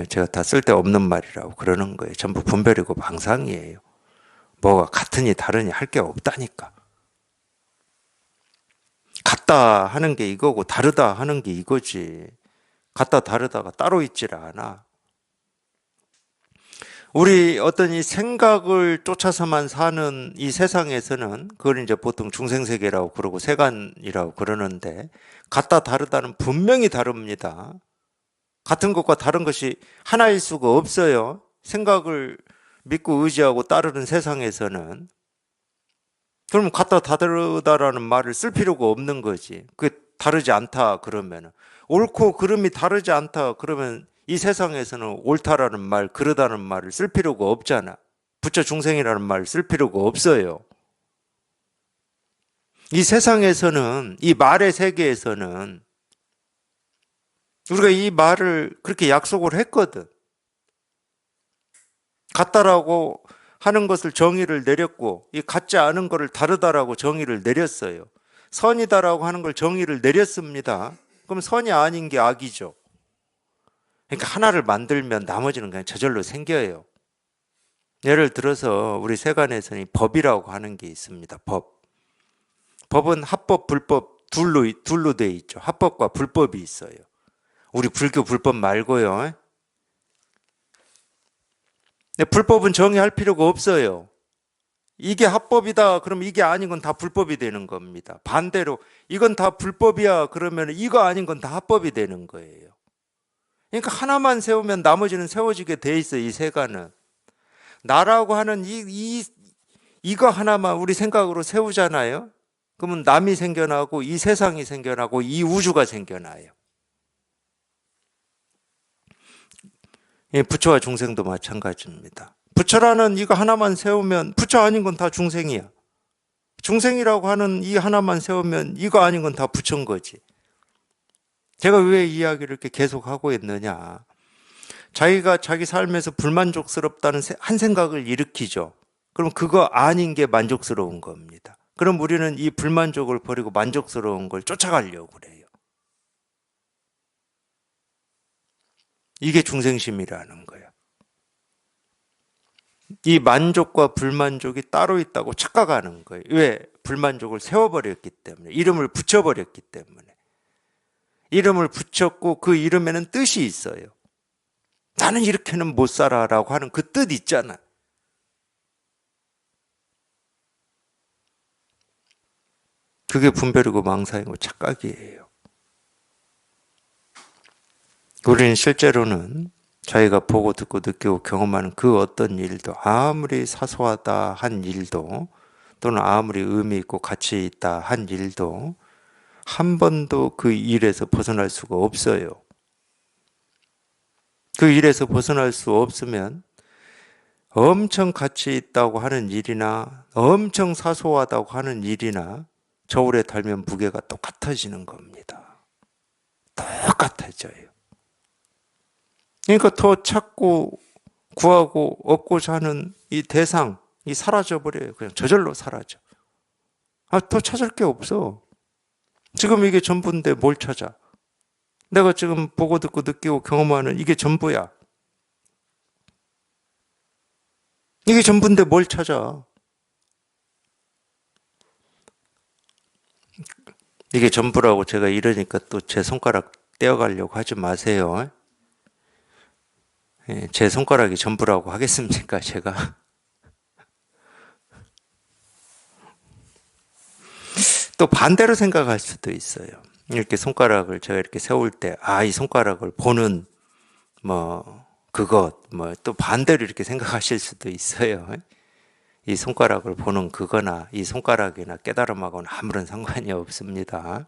제가 다 쓸데없는 말이라고 그러는 거예요. 전부 분별이고 망상이에요. 뭐가 같으니 다르니 할 게 없다니까. 같다 하는 게 이거고 다르다 하는 게 이거지. 같다 다르다가 따로 있질 않아. 우리 어떤 이 생각을 쫓아서만 사는 이 세상에서는 그걸 이제 보통 중생세계라고 그러고 세간이라고 그러는데 같다 다르다는 분명히 다릅니다. 같은 것과 다른 것이 하나일 수가 없어요. 생각을 믿고 의지하고 따르는 세상에서는. 그럼 같다 다르다라는 말을 쓸 필요가 없는 거지. 그게 다르지 않다 그러면 옳고 그름이 다르지 않다 그러면 이 세상에서는 옳다라는 말, 그르다는 말을 쓸 필요가 없잖아. 부처 중생이라는 말을 쓸 필요가 없어요. 이 세상에서는 이 말의 세계에서는 우리가 이 말을 그렇게 약속을 했거든. 같다라고 하는 것을 정의를 내렸고 이 같지 않은 것을 다르다라고 정의를 내렸어요. 선이다라고 하는 걸 정의를 내렸습니다. 그럼 선이 아닌 게 악이죠. 그러니까 하나를 만들면 나머지는 그냥 저절로 생겨요. 예를 들어서 우리 세간에서는 법이라고 하는 게 있습니다. 법. 법은 합법, 불법 둘로 돼 있죠. 합법과 불법이 있어요. 우리 불교 불법 말고요. 근데 불법은 정의할 필요가 없어요. 이게 합법이다 그러면 이게 아닌 건 다 불법이 되는 겁니다. 반대로 이건 다 불법이야 그러면 이거 아닌 건 다 합법이 되는 거예요. 그러니까 하나만 세우면 나머지는 세워지게 돼 있어요. 이 세간은. 나라고 하는 이거 하나만 우리 생각으로 세우잖아요. 그러면 남이 생겨나고 이 세상이 생겨나고 이 우주가 생겨나요. 부처와 중생도 마찬가지입니다. 부처라는 이거 하나만 세우면 부처 아닌 건 다 중생이야. 중생이라고 하는 이 하나만 세우면 이거 아닌 건 다 부처인 거지. 제가 왜 이야기를 이렇게 계속하고 있느냐. 자기가 자기 삶에서 불만족스럽다는 한 생각을 일으키죠. 그럼 그거 아닌 게 만족스러운 겁니다. 그럼 우리는 이 불만족을 버리고 만족스러운 걸 쫓아가려고 그래요. 이게 중생심이라는 거야. 이 만족과 불만족이 따로 있다고 착각하는 거예요. 왜? 불만족을 세워버렸기 때문에. 이름을 붙여버렸기 때문에. 이름을 붙였고 그 이름에는 뜻이 있어요. 나는 이렇게는 못 살아라고 하는 그 뜻 있잖아. 그게 분별이고 망상이고 착각이에요. 우리는 실제로는 자기가 보고 듣고 느끼고 경험하는 그 어떤 일도 아무리 사소하다 한 일도 또는 아무리 의미 있고 가치 있다 한 일도 한 번도 그 일에서 벗어날 수가 없어요. 그 일에서 벗어날 수 없으면 엄청 가치 있다고 하는 일이나 엄청 사소하다고 하는 일이나 저울에 달면 무게가 똑같아지는 겁니다. 똑같아져요. 그러니까 더 찾고 구하고 얻고자 하는 이 대상이 사라져버려요. 그냥 저절로 사라져. 더 찾을 게 없어. 지금 이게 전부인데 뭘 찾아? 내가 지금 보고 듣고 느끼고 경험하는 이게 전부야. 이게 전부인데 뭘 찾아? 이게 전부라고 제가 이러니까 또 제 손가락 떼어가려고 하지 마세요. 제 손가락이 전부라고 하겠습니까, 제가? 또 반대로 생각할 수도 있어요. 이렇게 손가락을 제가 이렇게 세울 때, 이 손가락을 보는, 그것, 또 반대로 이렇게 생각하실 수도 있어요. 이 손가락을 보는 그거나, 이 손가락이나 깨달음하고는 아무런 상관이 없습니다.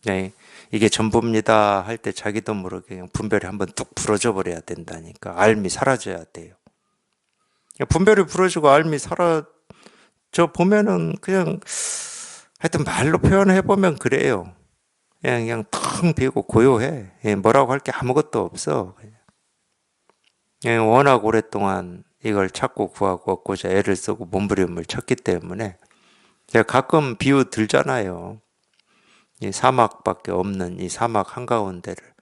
네, 이게 전부입니다 할 때 자기도 모르게 그냥 분별이 한번 뚝 부러져 버려야 된다니까. 알미 사라져야 돼요. 분별이 부러지고 알미 사라져 보면은 그냥 하여튼 말로 표현해 보면 그래요. 그냥 텅 비고 고요해. 뭐라고 할 게 아무것도 없어. 그냥 워낙 오랫동안 이걸 찾고 구하고 얻고자 애를 쓰고 몸부림을 쳤기 때문에 제가 가끔 비유 들잖아요. 이 사막밖에 없는 이 사막 한가운데를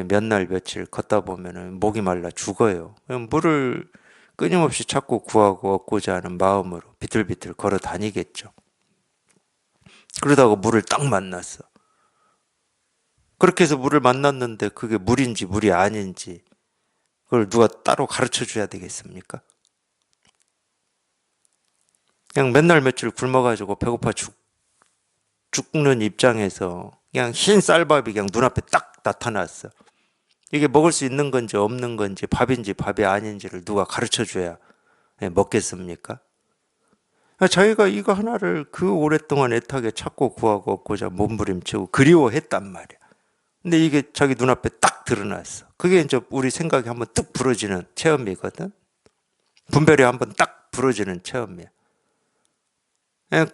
몇 날 며칠 걷다 보면은 목이 말라 죽어요. 물을 끊임없이 찾고 구하고 얻고자 하는 마음으로 비틀비틀 걸어 다니겠죠. 그러다가 물을 딱 만났어. 그렇게 해서 물을 만났는데 그게 물인지 물이 아닌지 그걸 누가 따로 가르쳐 줘야 되겠습니까? 그냥 맨날 며칠 굶어가지고 배고파 죽는 입장에서 그냥 흰 쌀밥이 그냥 눈앞에 딱 나타났어. 이게 먹을 수 있는 건지 없는 건지 밥인지 밥이 아닌지를 누가 가르쳐 줘야 먹겠습니까? 자기가 이거 하나를 그 오랫동안 애타게 찾고 구하고 얻고자 몸부림치고 그리워했단 말이야. 근데 이게 자기 눈앞에 딱 드러났어. 그게 이제 우리 생각이 한번 뚝 부러지는 체험이거든. 분별이 한번 딱 부러지는 체험이야.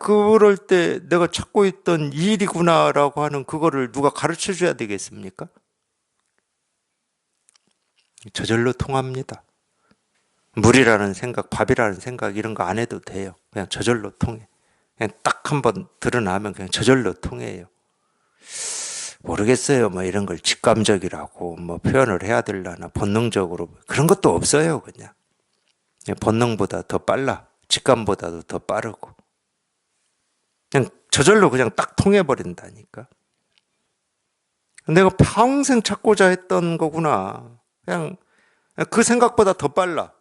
그럴 때 내가 찾고 있던 이 일이구나라고 하는 그거를 누가 가르쳐 줘야 되겠습니까? 저절로 통합니다. 물이라는 생각, 밥이라는 생각 이런 거 안 해도 돼요. 그냥 저절로 통해. 그냥 딱 한번 드러나면 그냥 저절로 통해요. 모르겠어요. 이런 걸 직감적이라고 표현을 해야 되려나 본능적으로 그런 것도 없어요. 그냥 본능보다 더 빨라. 직감보다도 더 빠르고 그냥 저절로 그냥 딱 통해버린다니까. 내가 평생 찾고자 했던 거구나. 그냥 그 생각보다 더 빨라.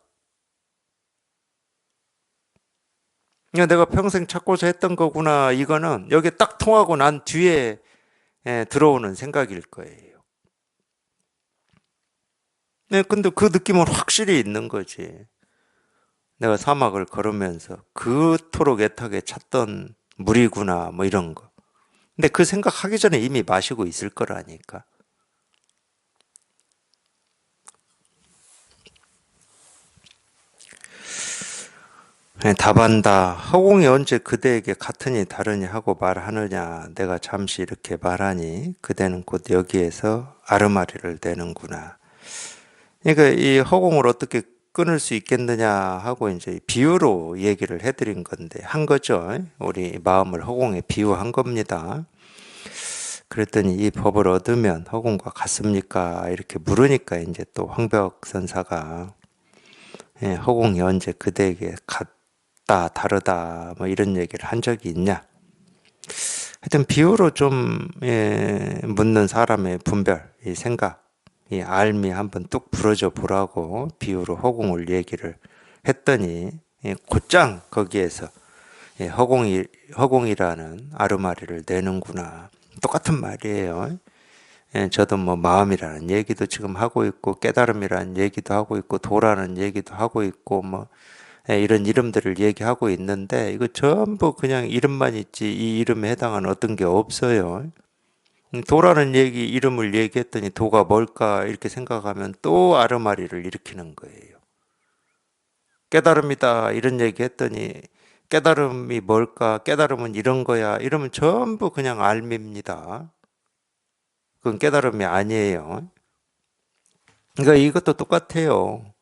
내가 평생 찾고자 했던 거구나. 이거는 여기 딱 통하고 난 뒤에 들어오는 생각일 거예요. 근데 그 느낌은 확실히 있는 거지. 내가 사막을 걸으면서 그토록 애타게 찾던 물이구나, 이런 거. 근데 그 생각하기 전에 이미 마시고 있을 거라니까. 답한다. 허공이 언제 그대에게 같으니 다르니 하고 말하느냐. 내가 잠시 이렇게 말하니 그대는 곧 여기에서 아르마리를 내는구나. 그러니까 이 허공을 어떻게 끊을 수 있겠느냐 하고 이제 비유로 얘기를 해드린 건데, 한 거죠. 우리 마음을 허공에 비유한 겁니다. 그랬더니 이 법을 얻으면 허공과 같습니까? 이렇게 물으니까 이제 또 황벽 선사가 허공이 언제 그대에게 같다, 다르다, 뭐 이런 얘기를 한 적이 있냐? 하여튼 비유로 좀 묻는 사람의 분별, 이 생각, 이 알미 한번 뚝 부러져 보라고 비유로 허공을 얘기를 했더니 곧장 거기에서 허공이라는 아르마리를 내는구나. 똑같은 말이에요. 저도 뭐 마음이라는 얘기도 지금 하고 있고, 깨달음이라는 얘기도 하고 있고, 도라는 얘기도 하고 있고, 뭐 이런 이름들을 얘기하고 있는데, 이거 전부 그냥 이름만 있지 이 이름에 해당하는 어떤 게 없어요. 도라는 이름을 얘기했더니 도가 뭘까 이렇게 생각하면 또 아르마리를 일으키는 거예요. 깨달음이다 이런 얘기 했더니 깨달음이 뭘까? 깨달음은 이런 거야. 이러면 전부 그냥 알미입니다. 그건 깨달음이 아니에요. 그러니까 이것도 똑같아요.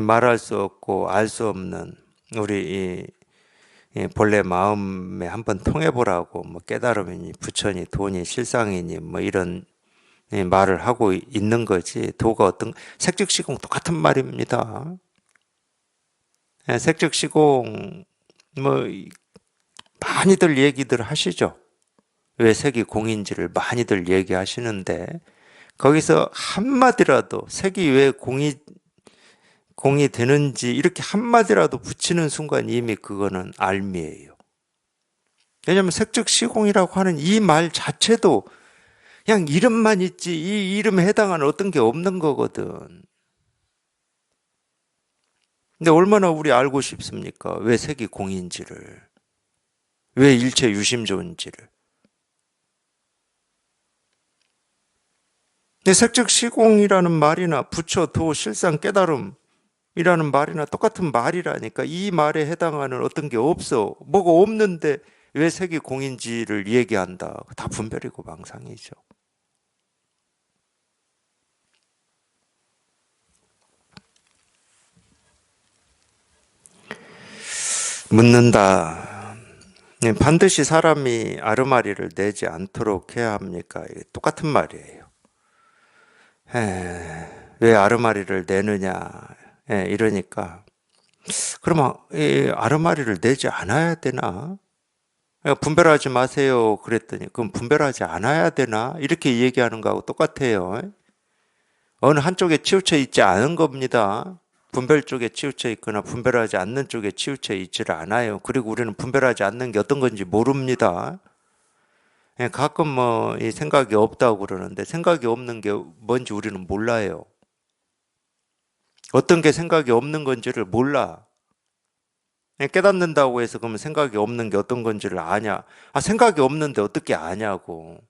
말할 수 없고 알 수 없는 우리 본래 마음에 한번 통해보라고 뭐 깨달음이니 부처니 도니 실상이니 뭐 이런 말을 하고 있는 거지. 도가 어떤 색즉시공 똑같은 말입니다. 색즉시공 뭐 많이들 얘기들 하시죠. 왜 색이 공인지를 많이들 얘기하시는데 거기서 한마디라도 색이 왜 공이 되는지 이렇게 한마디라도 붙이는 순간 이미 그거는 알미예요. 왜냐하면 색즉시공이라고 하는 이 말 자체도 그냥 이름만 있지 이 이름에 해당하는 어떤 게 없는 거거든. 근데 얼마나 우리 알고 싶습니까? 왜 색이 공인지를, 왜 일체 유심조인지를. 근데 색즉시공이라는 말이나 부처, 도, 실상, 깨달음이라는 말이나 똑같은 말이라니까. 이 말에 해당하는 어떤 게 없어. 뭐가 없는데 왜 색이 공인지를 얘기한다. 다 분별이고 망상이죠. 묻는다. 반드시 사람이 아르마리를 내지 않도록 해야 합니까? 똑같은 말이에요. 왜 아르마리를 내느냐? 이러니까. 그러면 이 아르마리를 내지 않아야 되나? 분별하지 마세요. 그랬더니, 그럼 분별하지 않아야 되나? 이렇게 얘기하는 거하고 똑같아요. 어느 한쪽에 치우쳐 있지 않은 겁니다. 분별 쪽에 치우쳐 있거나 분별하지 않는 쪽에 치우쳐 있지를 않아요. 그리고 우리는 분별하지 않는 게 어떤 건지 모릅니다. 가끔 뭐 이 생각이 없다고 그러는데 생각이 없는 게 뭔지 우리는 몰라요. 어떤 게 생각이 없는 건지를 몰라. 깨닫는다고 해서 그러면 생각이 없는 게 어떤 건지를 아냐? 아, 생각이 없는데 어떻게 아냐고.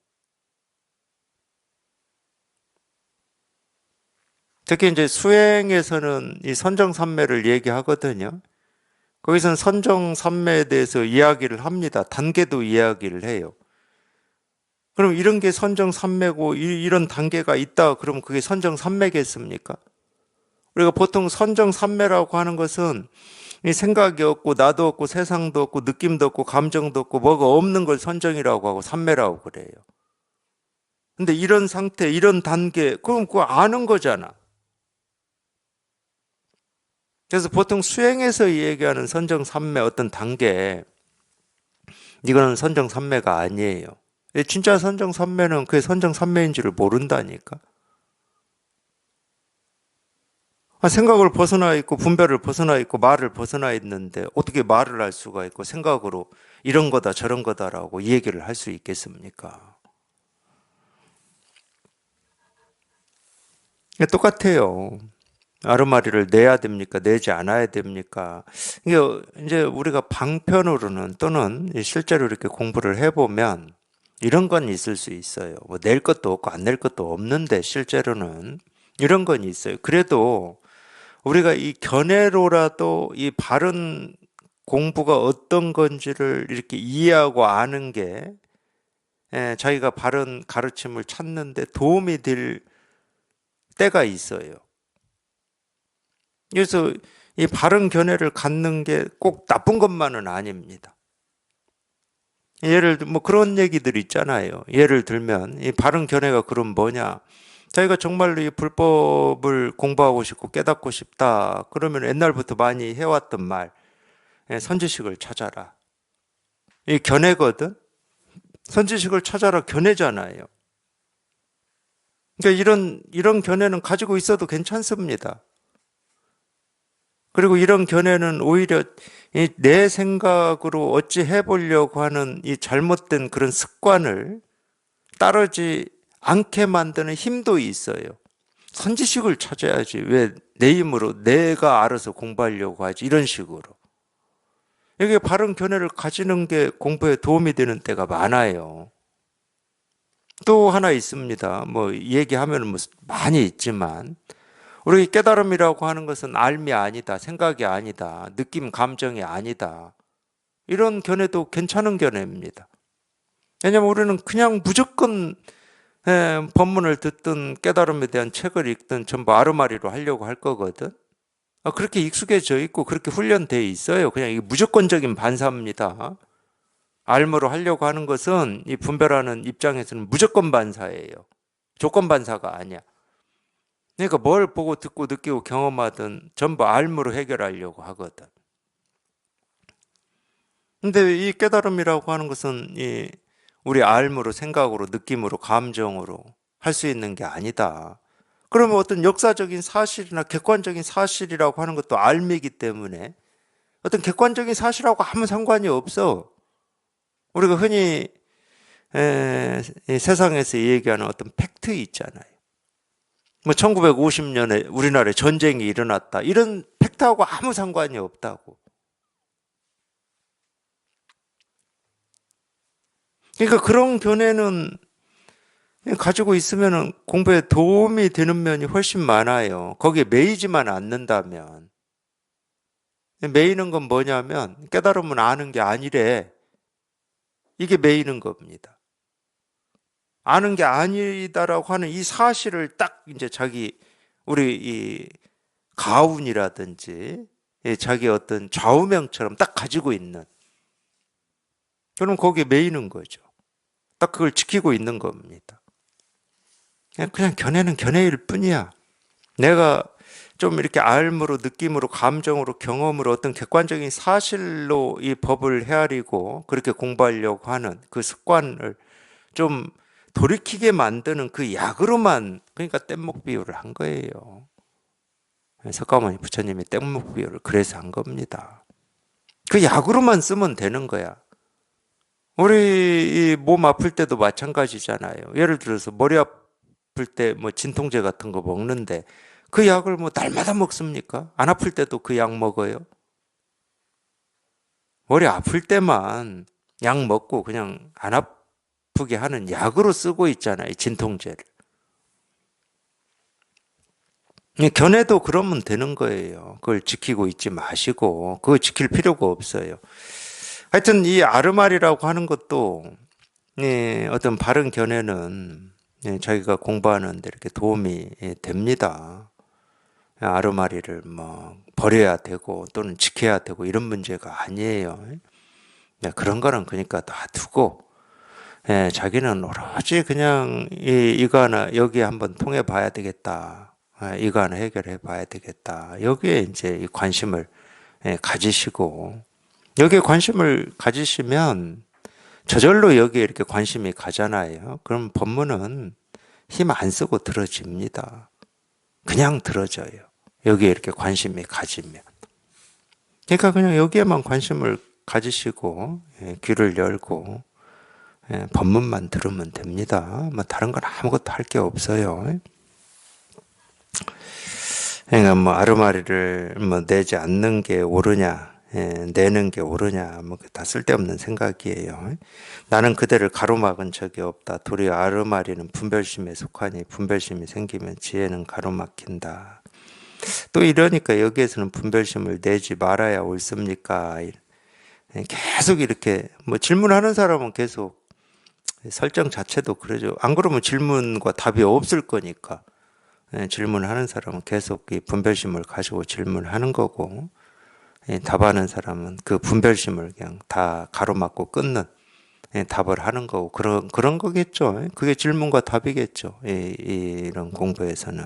특히 이제 수행에서는 이 선정삼매를 얘기하거든요. 거기서는 선정삼매에 대해서 이야기를 합니다. 단계도 이야기를 해요. 그럼 이런 게 선정삼매고 이런 단계가 있다. 그러면 그게 선정삼매겠습니까? 우리가 보통 선정삼매라고 하는 것은 이 생각이 없고 나도 없고 세상도 없고 느낌도 없고 감정도 없고 뭐가 없는 걸 선정이라고 하고 삼매라고 그래요. 근데 이런 상태, 이런 단계, 그럼 그거 아는 거잖아. 그래서 보통 수행에서 얘기하는 선정삼매 어떤 단계, 이거는 선정삼매가 아니에요. 진짜 선정삼매는 그게 선정삼매인지를 모른다니까. 생각을 벗어나 있고 분별을 벗어나 있고 말을 벗어나 있는데 어떻게 말을 할 수가 있고 생각으로 이런 거다 저런 거다라고 얘기를 할 수 있겠습니까? 똑같아요. 아르마리를 내야 됩니까? 내지 않아야 됩니까? 이게 이제 우리가 방편으로는 또는 실제로 이렇게 공부를 해보면 이런 건 있을 수 있어요. 뭐 낼 것도 없고 안 낼 것도 없는데 실제로는 이런 건 있어요. 그래도 우리가 이 견해로라도 이 바른 공부가 어떤 건지를 이렇게 이해하고 아는 게 자기가 바른 가르침을 찾는 데 도움이 될 때가 있어요. 그래서 이 바른 견해를 갖는 게 꼭 나쁜 것만은 아닙니다. 예를 들면 뭐 그런 얘기들 있잖아요. 예를 들면 이 바른 견해가 그럼 뭐냐? 자기가 정말로 이 불법을 공부하고 싶고 깨닫고 싶다. 그러면 옛날부터 많이 해왔던 말, 선지식을 찾아라. 이 견해거든. 선지식을 찾아라 견해잖아요. 그러니까 이런 견해는 가지고 있어도 괜찮습니다. 그리고 이런 견해는 오히려 내 생각으로 어찌 해보려고 하는 이 잘못된 그런 습관을 따르지 않게 만드는 힘도 있어요. 선지식을 찾아야지. 왜 내 힘으로 내가 알아서 공부하려고 하지? 이런 식으로. 이게 바른 견해를 가지는 게 공부에 도움이 되는 때가 많아요. 또 하나 있습니다. 뭐 얘기하면 뭐 많이 있지만 우리 깨달음이라고 하는 것은 알미 아니다, 생각이 아니다, 느낌, 감정이 아니다. 이런 견해도 괜찮은 견해입니다. 왜냐하면 우리는 그냥 무조건 법문을 듣든 깨달음에 대한 책을 읽든 전부 아르마리로 하려고 할 거거든. 그렇게 익숙해져 있고 그렇게 훈련되어 있어요. 그냥 이게 무조건적인 반사입니다. 알무로 하려고 하는 것은 이 분별하는 입장에서는 무조건 반사예요. 조건 반사가 아니야. 그러니까 뭘 보고 듣고 느끼고 경험하든 전부 알무로 해결하려고 하거든. 근데 이 깨달음이라고 하는 것은 이 우리 알무로, 생각으로, 느낌으로, 감정으로 할 수 있는 게 아니다. 그러면 어떤 역사적인 사실이나 객관적인 사실이라고 하는 것도 알미이기 때문에 어떤 객관적인 사실하고 아무 상관이 없어. 우리가 흔히 이 세상에서 얘기하는 어떤 팩트 있잖아요. 뭐 1950년에 우리나라에 전쟁이 일어났다. 이런 팩트하고 아무 상관이 없다고. 그러니까 그런 견해는 가지고 있으면 공부에 도움이 되는 면이 훨씬 많아요. 거기에 매이지만 않는다면. 매이는 건 뭐냐면 깨달으면 아는 게 아니래. 이게 매이는 겁니다. 아는 게 아니다라고 하는 이 사실을 딱 이제 자기 우리 이 가운이라든지 자기 어떤 좌우명처럼 딱 가지고 있는 그럼 거기에 매이는 거죠. 딱 그걸 지키고 있는 겁니다. 그냥 견해는 견해일 뿐이야. 내가 좀 이렇게 알므로 느낌으로 감정으로 경험으로 어떤 객관적인 사실로 이 법을 헤아리고 그렇게 공부하려고 하는 그 습관을 좀 돌이키게 만드는 그 약으로만 그러니까 뗏목 비유를 한 거예요. 석가모니 부처님이 뗏목 비유를 그래서 한 겁니다. 그 약으로만 쓰면 되는 거야. 우리 몸 아플 때도 마찬가지잖아요. 예를 들어서 머리 아플 때 뭐 진통제 같은 거 먹는데 그 약을 뭐 날마다 먹습니까? 안 아플 때도 그 약 먹어요? 머리 아플 때만 약 먹고 그냥 안 아프게 하는 약으로 쓰고 있잖아요. 진통제를. 견해도 그러면 되는 거예요. 그걸 지키고 있지 마시고 그거 지킬 필요가 없어요. 하여튼 이 아르말이라고 하는 것도 어떤 바른 견해는 자기가 공부하는 데 이렇게 도움이 됩니다. 아르마리를 뭐 버려야 되고 또는 지켜야 되고 이런 문제가 아니에요. 그런 거는 그러니까 놔두고 자기는 오로지 그냥 이거 하나 여기에 한번 통해 봐야 되겠다. 이거 하나 해결해 봐야 되겠다. 여기에 이제 관심을 가지시고 여기에 관심을 가지시면 저절로 여기에 이렇게 관심이 가잖아요. 그럼 법문은 힘 안 쓰고 들어집니다. 그냥 들어져요. 여기에 이렇게 관심이 가지면. 그러니까 그냥 여기에만 관심을 가지시고 귀를 열고 법문만 들으면 됩니다. 뭐 다른 건 아무것도 할 게 없어요. 그러니까 뭐 아르마리를 뭐 내지 않는 게 옳으냐, 내는 게 옳으냐, 뭐 다 쓸데없는 생각이에요. 나는 그대를 가로막은 적이 없다. 도리어 아르마리는 분별심에 속하니 분별심이 생기면 지혜는 가로막힌다. 또 이러니까 여기에서는 분별심을 내지 말아야 옳습니까? 계속 이렇게 뭐 질문하는 사람은 계속 설정 자체도 그러죠. 안 그러면 질문과 답이 없을 거니까. 질문하는 사람은 계속 이 분별심을 가지고 질문하는 거고, 답하는 사람은 그 분별심을 그냥 다 가로막고 끊는 답을 하는 거고, 그런 거겠죠. 그게 질문과 답이겠죠. 이런 공부에서는.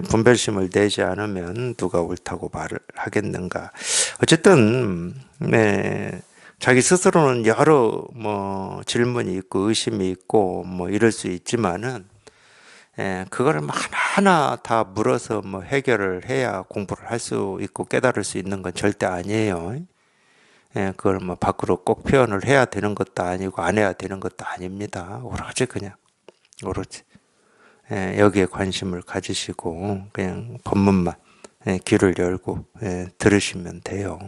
분별심을 내지 않으면 누가 옳다고 말을 하겠는가. 어쨌든, 자기 스스로는 여러 뭐 질문이 있고 의심이 있고 뭐 이럴 수 있지만은, 그거를 뭐 하나하나 다 물어서 뭐 해결을 해야 공부를 할 수 있고 깨달을 수 있는 건 절대 아니에요. 그걸 뭐 밖으로 꼭 표현을 해야 되는 것도 아니고 안 해야 되는 것도 아닙니다. 오로지 그냥, 오로지. 여기에 관심을 가지시고 그냥 법문만 귀를 열고 들으시면 돼요.